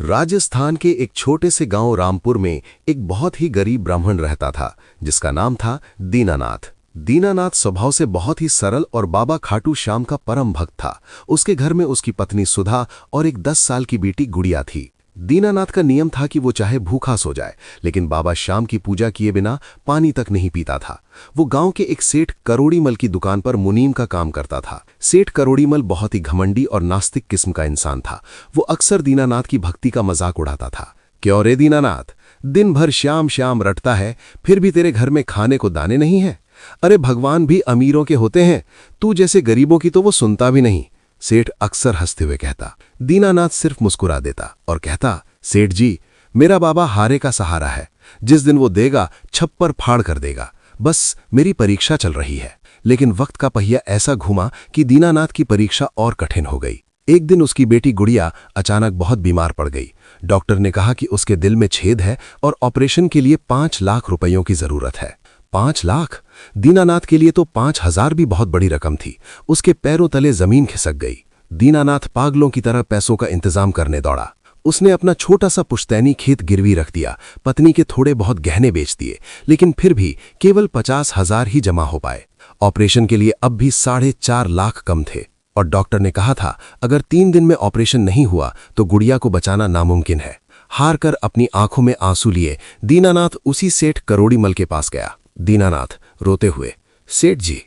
राजस्थान के एक छोटे से गांव रामपुर में एक बहुत ही गरीब ब्राह्मण रहता था जिसका नाम था दीनानाथ। दीनानाथ स्वभाव से बहुत ही सरल और बाबा खाटू श्याम का परम भक्त था। उसके घर में उसकी पत्नी सुधा और एक 10 साल की बेटी गुड़िया थी। दीनानाथ का नियम था कि वो चाहे भूखा सो जाए लेकिन बाबा श्याम की पूजा किए बिना पानी तक नहीं पीता था। वो गांव के एक सेठ करोड़ीमल की दुकान पर मुनीम का काम करता था। सेठ करोड़ीमल बहुत ही घमंडी और नास्तिक किस्म का इंसान था। वो अक्सर दीनानाथ की भक्ति का मजाक उड़ाता था। क्यों रे दीनानाथ, दिन भर श्याम श्याम रटता है, फिर भी तेरे घर में खाने को दाने नहीं है? अरे भगवान भी अमीरों के होते हैं, तू जैसे गरीबों की तो वो सुनता भी नहीं। सेठ अक्सर हंसते हुए कहता। दीनानाथ सिर्फ मुस्कुरा देता और कहता, सेठ जी, मेरा बाबा हारे का सहारा है। जिस दिन वो देगा छप्पर फाड़ कर देगा। बस मेरी परीक्षा चल रही है। लेकिन वक्त का पहिया ऐसा घुमा कि दीनानाथ की परीक्षा और कठिन हो गई। एक दिन उसकी बेटी गुड़िया अचानक बहुत बीमार पड़ गई। डॉक्टर ने कहा कि उसके दिल में छेद है और ऑपरेशन के लिए 5 लाख रुपयों की जरूरत है। 5 लाख? दीनानाथ के लिए तो 5,000 भी बहुत बड़ी रकम थी। उसके पैरों तले जमीन खिसक गई। दीनानाथ पागलों की तरह पैसों का इंतजाम करने दौड़ा। उसने अपना छोटा सा पुश्तैनी खेत गिरवी रख दिया, पत्नी के थोड़े बहुत गहने बेच दिए, लेकिन फिर भी केवल 50,000 ही जमा हो पाए। ऑपरेशन के लिए अब भी 4.5 लाख कम थे और डॉक्टर ने कहा था अगर 3 दिन में ऑपरेशन नहीं हुआ तो गुड़िया को बचाना नामुमकिन है। हार कर अपनी आंखों में आंसू लिए दीनानाथ उसी सेठ करोड़ीमल के पास गया। दीनानाथ रोते हुए, सेठ जी,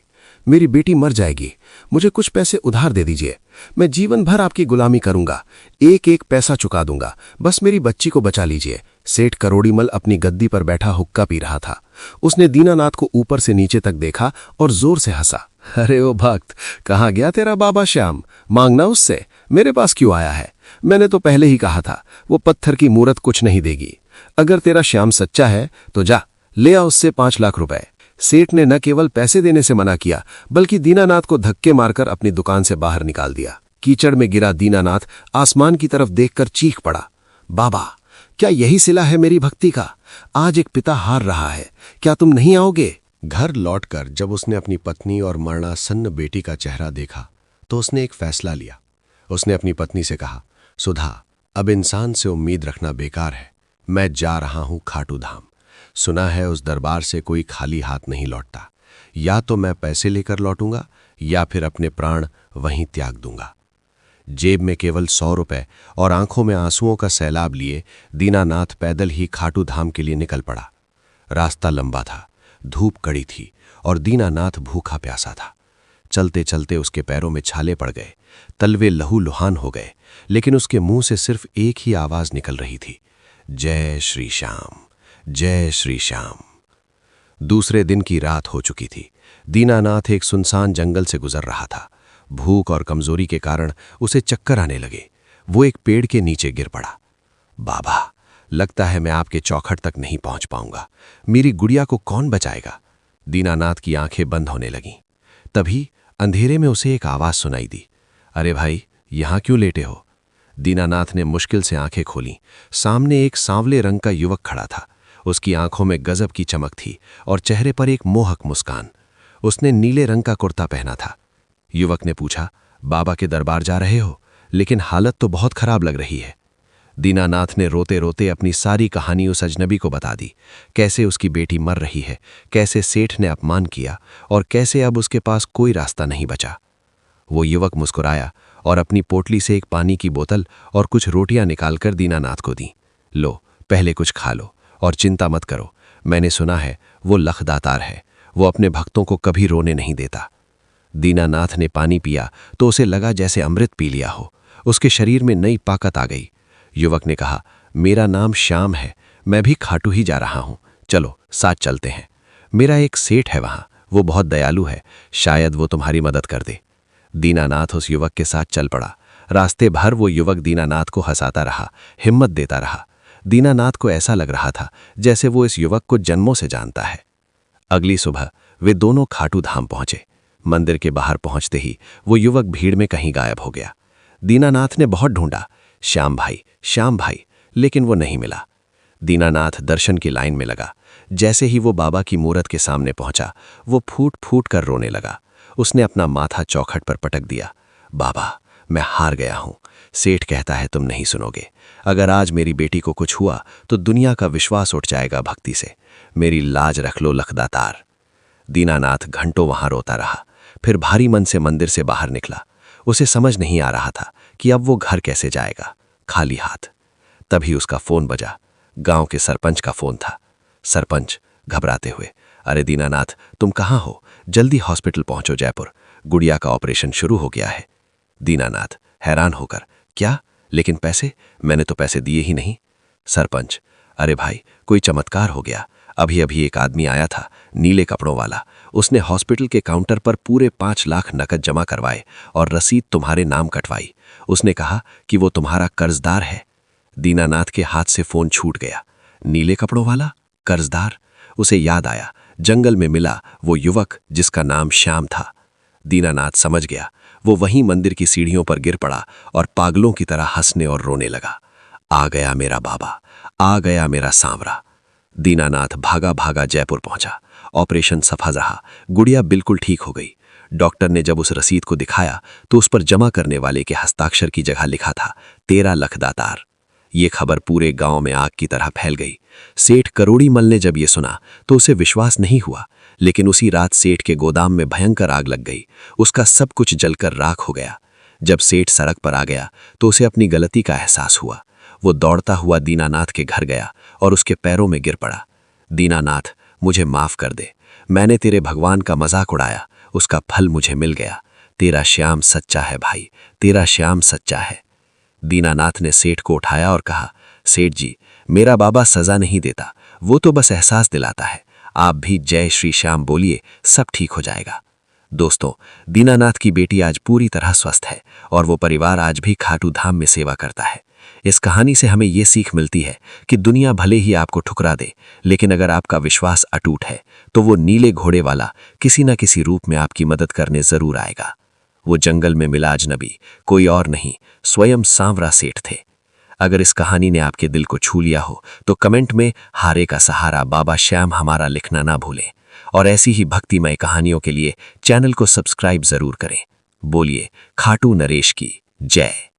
मेरी बेटी मर जाएगी, मुझे कुछ पैसे उधार दे दीजिए। मैं जीवन भर आपकी गुलामी करूंगा, एक एक पैसा चुका दूंगा, बस मेरी बच्ची को बचा लीजिए। सेठ करोड़ीमल अपनी गद्दी पर बैठा हुक्का पी रहा था। उसने दीनानाथ को ऊपर से नीचे तक देखा और जोर से हंसा। अरे ओ भक्त, कहाँ गया तेरा बाबा श्याम? मांगना उससे, मेरे पास क्यों आया है? मैंने तो पहले ही कहा था वो पत्थर की मूरत कुछ नहीं देगी। अगर तेरा श्याम सच्चा है तो जा ले आ उससे 5 लाख रुपए। सेठ ने न केवल पैसे देने से मना किया बल्कि दीनानाथ को धक्के मारकर अपनी दुकान से बाहर निकाल दिया। कीचड़ में गिरा दीनानाथ आसमान की तरफ देखकर चीख पड़ा, बाबा, क्या यही सिला है मेरी भक्ति का? आज एक पिता हार रहा है, क्या तुम नहीं आओगे? घर लौटकर जब उसने अपनी पत्नी और मरणासन्न बेटी का चेहरा देखा तो उसने एक फैसला लिया। उसने अपनी पत्नी से कहा, सुधा, अब इंसान से उम्मीद रखना बेकार है। मैं जा रहा हूं खाटू धाम। सुना है उस दरबार से कोई खाली हाथ नहीं लौटता। या तो मैं पैसे लेकर लौटूंगा या फिर अपने प्राण वहीं त्याग दूंगा। जेब में केवल 100 रुपए और आंखों में आंसुओं का सैलाब लिए दीनानाथ पैदल ही खाटू धाम के लिए निकल पड़ा। रास्ता लंबा था, धूप कड़ी थी और दीनानाथ भूखा प्यासा था। चलते चलते उसके पैरों में छाले पड़ गए, तलवे लहू लुहान हो गए, लेकिन उसके मुंह से सिर्फ एक ही आवाज निकल रही थी, जय श्री श्याम, जय श्री श्याम। दूसरे दिन की रात हो चुकी थी। दीनानाथ एक सुनसान जंगल से गुजर रहा था। भूख और कमजोरी के कारण उसे चक्कर आने लगे। वो एक पेड़ के नीचे गिर पड़ा। बाबा, लगता है मैं आपके चौखट तक नहीं पहुंच पाऊंगा। मेरी गुड़िया को कौन बचाएगा? दीनानाथ की आंखें बंद होने लगीं। तभी अंधेरे में उसे एक आवाज सुनाई दी, अरे भाई, यहां क्यों लेटे हो? दीनानाथ ने मुश्किल से आंखें खोलीं। सामने एक सांवले रंग का युवक खड़ा था। उसकी आंखों में गजब की चमक थी और चेहरे पर एक मोहक मुस्कान। उसने नीले रंग का कुर्ता पहना था। युवक ने पूछा, बाबा के दरबार जा रहे हो? लेकिन हालत तो बहुत खराब लग रही है। दीनानाथ ने रोते रोते अपनी सारी कहानी उस अजनबी को बता दी। कैसे उसकी बेटी मर रही है, कैसे सेठ ने अपमान किया और कैसे अब उसके पास कोई रास्ता नहीं बचा। वो युवक मुस्कुराया और अपनी पोटली से एक पानी की बोतल और कुछ रोटियां निकालकर दीनानाथ को दी। लो, पहले कुछ खा लो और चिंता मत करो। मैंने सुना है वो लखदातार है, वो अपने भक्तों को कभी रोने नहीं देता। दीनानाथ ने पानी पिया तो उसे लगा जैसे अमृत पी लिया हो। उसके शरीर में नई ताकत आ गई। युवक ने कहा, मेरा नाम श्याम है, मैं भी खाटू ही जा रहा हूं, चलो साथ चलते हैं। मेरा एक सेठ है वहां, वो बहुत दयालु है, शायद वो तुम्हारी मदद कर दे। दीनानाथ उस युवक के साथ चल पड़ा। रास्ते भर वो युवक दीनानाथ को हंसाता रहा, हिम्मत देता रहा। दीनानाथ को ऐसा लग रहा था जैसे वो इस युवक को जन्मों से जानता है। अगली सुबह वे दोनों खाटू धाम पहुंचे। मंदिर के बाहर पहुंचते ही वो युवक भीड़ में कहीं गायब हो गया। दीनानाथ ने बहुत ढूंढा, श्याम भाई, लेकिन वो नहीं मिला। दीनानाथ दर्शन की लाइन में लगा। जैसे ही वो बाबा की मूरत के सामने पहुंचा, वो फूट फूट कर रोने लगा। उसने अपना माथा चौखट पर पटक दिया, बाबा, मैं हार गया हूं। सेठ कहता है तुम नहीं सुनोगे। अगर आज मेरी बेटी को कुछ हुआ तो दुनिया का विश्वास उठ जाएगा भक्ति से। मेरी लाज रख लो लखदातार। दीनानाथ घंटों वहां रोता रहा, फिर भारी मन से मंदिर से बाहर निकला। उसे समझ नहीं आ रहा था कि अब वो घर कैसे जाएगा खाली हाथ। तभी उसका फोन बजा। गांव के सरपंच का फोन था। सरपंच घबराते हुए, अरे दीनानाथ तुम कहाँ हो? जल्दी हॉस्पिटल पहुंचो जयपुर, गुड़िया का ऑपरेशन शुरू हो गया है। दीनानाथ हैरान होकर, क्या? लेकिन पैसे? मैंने तो पैसे दिए ही नहीं। सरपंच, अरे भाई कोई चमत्कार हो गया। अभी अभी एक आदमी आया था, नीले कपड़ों वाला। उसने हॉस्पिटल के काउंटर पर पूरे 5 लाख नकद जमा करवाए और रसीद तुम्हारे नाम कटवाई। उसने कहा कि वो तुम्हारा कर्जदार है। दीनानाथ के हाथ से फोन छूट गया। नीले कपड़ों वाला कर्जदार? उसे याद आया, जंगल में मिला वो युवक जिसका नाम श्याम था। दीनानाथ समझ गया। वो वहीं मंदिर की सीढ़ियों पर गिर पड़ा और पागलों की तरह हंसने और रोने लगा। आ गया मेरा बाबा, आ गया मेरा सांवरा। दीनानाथ भागा भागा जयपुर पहुंचा। ऑपरेशन सफल रहा, गुड़िया बिल्कुल ठीक हो गई। डॉक्टर ने जब उस रसीद को दिखाया तो उस पर जमा करने वाले के हस्ताक्षर की जगह लिखा था 13 लखदातार। ये खबर पूरे गांव में आग की तरह फैल गई। सेठ करोड़ी मल ने जब ये सुना तो उसे विश्वास नहीं हुआ, लेकिन उसी रात सेठ के गोदाम में भयंकर आग लग गई। उसका सब कुछ जलकर राख हो गया। जब सेठ सड़क पर आ गया तो उसे अपनी गलती का एहसास हुआ। वो दौड़ता हुआ दीनानाथ के घर गया और उसके पैरों में गिर पड़ा। दीनानाथ मुझे माफ कर दे, मैंने तेरे भगवान का मजाक उड़ाया, उसका फल मुझे मिल गया। तेरा श्याम सच्चा है भाई, तेरा श्याम सच्चा है। दीनानाथ ने सेठ को उठाया और कहा, सेठ जी मेरा बाबा सजा नहीं देता, वो तो बस एहसास दिलाता है। आप भी जय श्री श्याम बोलिए, सब ठीक हो जाएगा। दोस्तों, दीनानाथ की बेटी आज पूरी तरह स्वस्थ है और वो परिवार आज भी खाटू धाम में सेवा करता है। इस कहानी से हमें ये सीख मिलती है कि दुनिया भले ही आपको ठुकरा दे, लेकिन अगर आपका विश्वास अटूट है तो वो नीले घोड़े वाला किसी न किसी रूप में आपकी मदद करने जरूर आएगा। वो जंगल में मिला अजनबी कोई और नहीं, स्वयं सांवरा सेठ थे। अगर इस कहानी ने आपके दिल को छू लिया हो तो कमेंट में हारे का सहारा बाबा श्याम हमारा लिखना ना भूलें। और ऐसी ही भक्तिमय कहानियों के लिए चैनल को सब्सक्राइब जरूर करें। बोलिए खाटू नरेश की जय।